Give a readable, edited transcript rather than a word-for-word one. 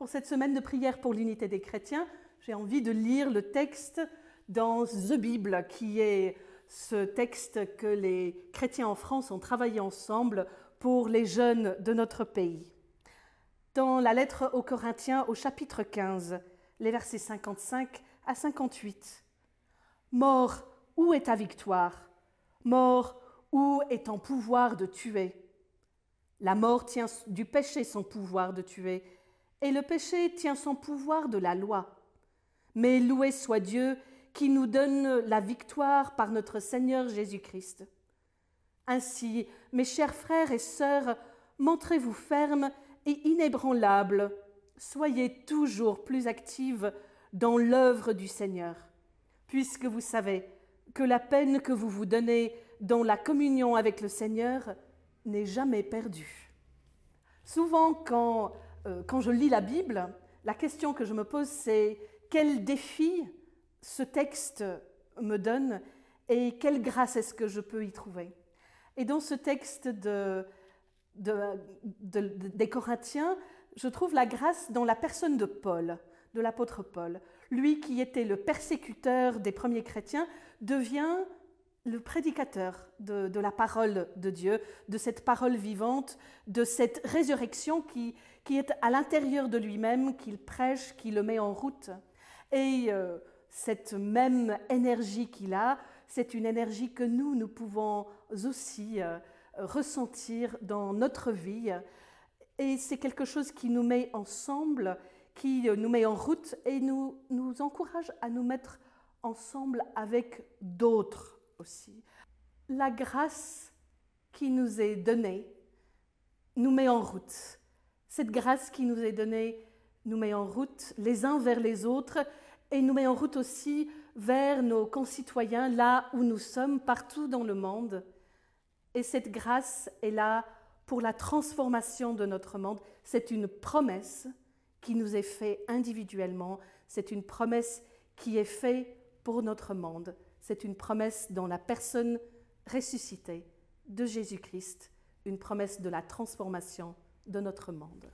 Pour cette semaine de prière pour l'unité des chrétiens, j'ai envie de lire le texte dans The Bible, qui est ce texte que les chrétiens en France ont travaillé ensemble pour les jeunes de notre pays. Dans la lettre aux Corinthiens, au chapitre 15, les versets 55 à 58. « Mort, où est ta victoire? Mort, où est ton pouvoir de tuer? La mort tient du péché son pouvoir de tuer, et le péché tient son pouvoir de la loi. Mais loué soit Dieu qui nous donne la victoire par notre Seigneur Jésus-Christ. Ainsi, mes chers frères et sœurs, montrez-vous fermes et inébranlables, soyez toujours plus actives dans l'œuvre du Seigneur, puisque vous savez que la peine que vous vous donnez dans la communion avec le Seigneur n'est jamais perdue. » Souvent, quand je lis la Bible, la question que je me pose, c'est quel défi ce texte me donne et quelle grâce est-ce que je peux y trouver? Et dans ce texte des Corinthiens, je trouve la grâce dans la personne de Paul, de l'apôtre Paul. Lui qui était le persécuteur des premiers chrétiens devient le prédicateur de la parole de Dieu, de cette parole vivante, de cette résurrection qui est à l'intérieur de lui-même, qu'il prêche, qui le met en route. Et cette même énergie qu'il a, c'est une énergie que nous pouvons aussi ressentir dans notre vie. Et c'est quelque chose qui nous met ensemble, qui nous met en route et nous encourage à nous mettre ensemble avec d'autres aussi. La grâce qui nous est donnée nous met en route. Cette grâce qui nous est donnée nous met en route les uns vers les autres et nous met en route aussi vers nos concitoyens, là où nous sommes, partout dans le monde. Et cette grâce est là pour la transformation de notre monde. C'est une promesse qui nous est faite individuellement. C'est une promesse qui est faite pour notre monde. C'est une promesse dans la personne ressuscitée de Jésus-Christ, une promesse de la transformation de notre monde.